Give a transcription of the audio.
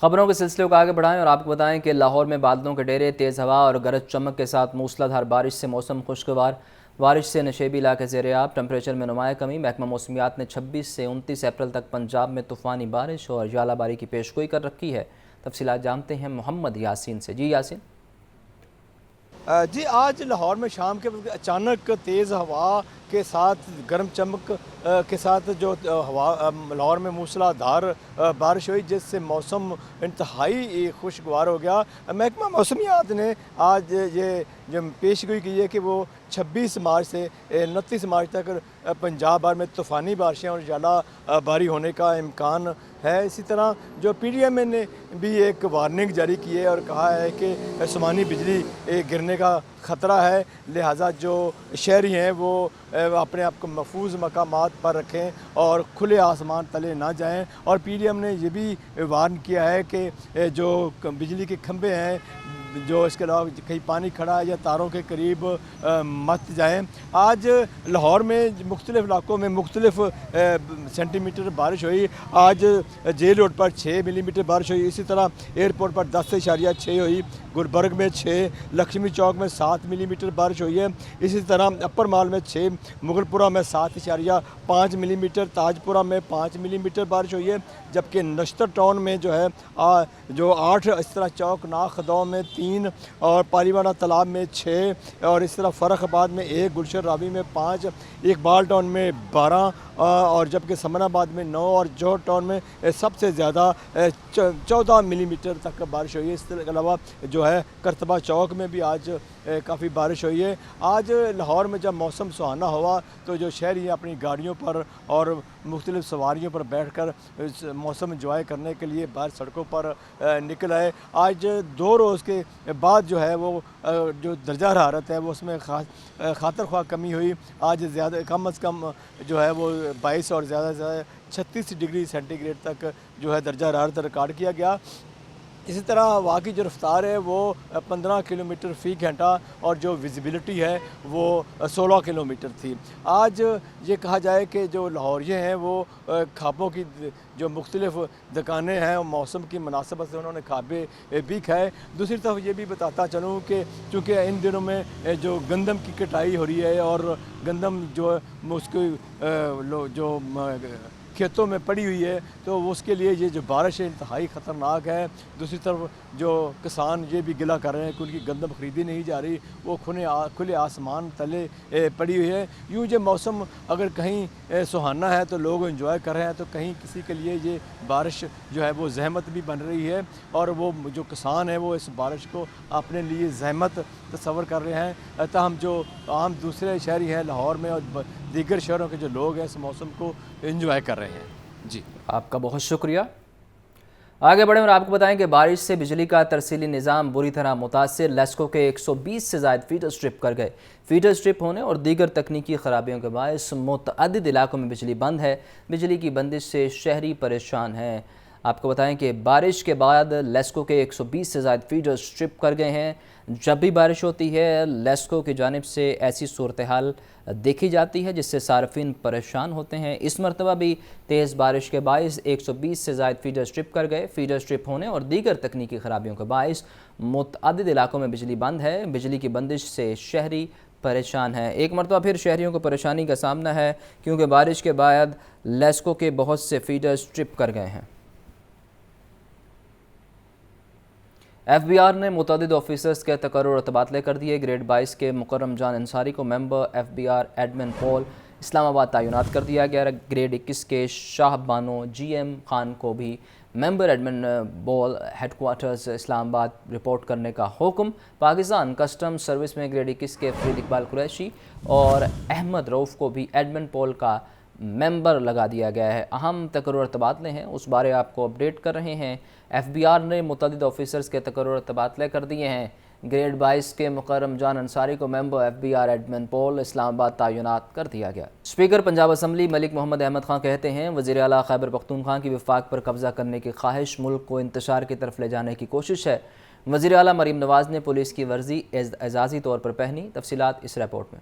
خبروں کے سلسلے کو آگے بڑھائیں اور آپ کو بتائیں کہ لاہور میں بادلوں کے ڈیرے، تیز ہوا اور گرج چمک کے ساتھ موسلادھار بارش سے موسم خوشگوار۔ بارش سے نشیبی علاقے زیر آب، ٹمپریچر میں نمایاں کمی۔ محکمہ موسمیات نے 26 سے 29 اپریل تک پنجاب میں طوفانی بارش اور ژالہ باری کی پیشگوئی کر رکھی ہے۔ تفصیلات جانتے ہیں محمد یاسین سے۔ جی یاسین۔ جی آج لاہور میں شام کے وقت اچانک تیز ہوا کے ساتھ گرم چمک کے ساتھ جو ہوا لاہور میں موسلا دھار بارش ہوئی، جس سے موسم انتہائی خوشگوار ہو گیا۔ محکمہ موسمیات نے آج یہ جو پیشگوئی کی ہے کہ وہ 26 مارچ سے 29 مارچ تک پنجاب بھر میں طوفانی بارشیں اور ژالہ باری ہونے کا امکان ہے۔ اسی طرح جو پی ڈی ایم نے بھی ایک وارننگ جاری کی ہے اور کہا ہے کہ آسمانی بجلی گرنے کا خطرہ ہے، لہٰذا جو شہری ہیں وہ اپنے آپ کو محفوظ مقامات پر رکھیں اور کھلے آسمان تلے نہ جائیں۔ اور پی ڈی ایم نے یہ بھی وارن کیا ہے کہ جو بجلی کے کھمبے ہیں، جو اس کے علاوہ کہیں پانی کھڑا ہے یا تاروں کے قریب مت جائیں۔ آج لاہور میں مختلف علاقوں میں مختلف سینٹی میٹر بارش ہوئی۔ آج جیل روڈ پر 6 ملی میٹر بارش ہوئی، اسی طرح ایئرپورٹ پر 10.6 ہوئی، گلبرگ میں 6، لکشمی چوک میں 7 ملی میٹر بارش ہوئی ہے، اسی طرح اپر مال میں 6، مغل پورہ میں 7.5 ملی میٹر، تاج پورہ میں 5 ملی میٹر بارش ہوئی ہے، جبکہ نشتر ٹاؤن میں جو ہے جو 8، اس طرح چوک ناخدوں میں 3 اور پالیوانہ تالاب میں 6 اور اس طرح فرخ آباد میں 1، گلشن راوی میں 5، اقبال ٹاؤن میں 12 اور جبکہ سمن آباد میں 9 اور جوہر ٹاؤن میں سب سے زیادہ 14 ملی میٹر تک بارش ہوئی ہے۔ اس کے علاوہ جو ہے کرتبہ چوک میں بھی آج کافی بارش ہوئی ہے۔ آج لاہور میں جب موسم سہانا ہوا تو جو شہری اپنی گاڑیوں پر اور مختلف سواریوں پر بیٹھ کر موسم انجوائے کرنے کے لیے باہر سڑکوں پر نکل آئے۔ آج 2 روز کے بعد جو ہے وہ جو درجہ حرارت ہے وہ اس میں خاطر خواہ کمی ہوئی۔ آج زیادہ کم از کم جو ہے وہ 22 اور زیادہ سے زیادہ 36 ڈگری سینٹی گریڈ تک جو ہے درجہ حرارت ریکارڈ کیا گیا۔ اسی طرح ہوا کی جو رفتار ہے وہ 15 کلومیٹر فی گھنٹہ اور جو ویزیبلٹی ہے وہ 16 کلومیٹر تھی۔ آج یہ کہا جائے کہ جو لاہوریے ہیں وہ کھابوں کی جو مختلف دکانیں ہیں موسم کی مناسبت سے انہوں نے کھابے بھی کھائے۔ دوسری طرف یہ بھی بتاتا چلوں کہ چونکہ ان دنوں میں جو گندم کی کٹائی ہو رہی ہے اور گندم جو اس کی جو کھیتوں میں پڑی ہوئی ہے تو اس کے لیے یہ جو بارش ہے انتہائی خطرناک ہے۔ دوسری طرف جو کسان یہ بھی گلہ کر رہے ہیں کہ ان کی گندم خریدی نہیں جا رہی، وہ کھلے آسمان تلے پڑی ہوئی ہے۔ یوں یہ موسم اگر کہیں سہانا ہے تو لوگ انجوائے کر رہے ہیں، تو کہیں کسی کے لیے یہ بارش جو ہے وہ زحمت بھی بن رہی ہے اور وہ جو کسان ہیں وہ اس بارش کو اپنے لیے زحمت تصور کر رہے ہیں۔ تاہم جو عام دوسرے شہری ہیں لاہور میں اور دیگر شہروں کے جو لوگ ہیں اس موسم کو انجوائے کر رہے ہیں۔ جی آپ کا بہت شکریہ۔ آگے بڑھیں اور آپ کو بتائیں کہ بارش سے بجلی کا ترسیلی نظام بری طرح متاثر۔ لیسکو کے 120 سے زائد فیڈر سٹرپ کر گئے۔ فیڈر سٹرپ ہونے اور دیگر تکنیکی خرابیوں کے باعث متعدد علاقوں میں بجلی بند ہے۔ بجلی کی بندش سے شہری پریشان ہیں۔ آپ کو بتائیں کہ بارش کے بعد لیسکو کے 120 سے زائد فیڈر سٹرپ کر گئے ہیں۔ جب بھی بارش ہوتی ہے لیسکو کی جانب سے ایسی صورتحال دیکھی جاتی ہے جس سے صارفین پریشان ہوتے ہیں۔ اس مرتبہ بھی تیز بارش کے باعث 120 سے زائد فیڈر سٹرپ کر گئے۔ فیڈر سٹرپ ہونے اور دیگر تکنیکی خرابیوں کے باعث متعدد علاقوں میں بجلی بند ہے۔ بجلی کی بندش سے شہری پریشان ہیں۔ ایک مرتبہ پھر شہریوں کو پریشانی کا سامنا ہے کیونکہ بارش کے بعد لیسکو کے بہت سے فیڈر سٹرپ کر گئے ہیں۔ ایف بی آر نے متعدد آفیسرز کے تقرر اور تبادلے کر دیے۔ گریڈ 22 کے مکرم جان انصاری کو ممبر ایف بی آر ایڈمن پول اسلام آباد تعینات کر دیا گیا۔ گریڈ 21 کے شاہ بانو جی ایم خان کو بھی ممبر ایڈمن پول ہیڈ کوارٹرز اسلام آباد رپورٹ کرنے کا حکم۔ پاکستان کسٹم سروس میں گریڈ 21 کے فرید اقبال قریشی اور احمد رؤف کو بھی ایڈمن پول کا ممبر لگا دیا گیا ہے۔ اہم تقرر اور تبادلے ہیں، اس بارے آپ کو اپڈیٹ کر رہے ہیں۔ ایف بی آر نے متعدد آفیسرز کے تقرر اور تبادلے کر دیے ہیں۔ گریڈ 22 کے مکرم جان انصاری کو ممبر ایف بی آر ایڈمن پول اسلام آباد تعینات کر دیا گیا۔ اسپیکر پنجاب اسمبلی ملک محمد احمد خان کہتے ہیں وزیر اعلیٰ خیبر پختونخوا کی وفاق پر قبضہ کرنے کی خواہش ملک کو انتشار کی طرف لے جانے کی کوشش ہے۔ وزیر اعلیٰ مریم نواز نے پولیس کی ورزی اعزازی طور پر پہنی۔ تفصیلات اس رپورٹ میں۔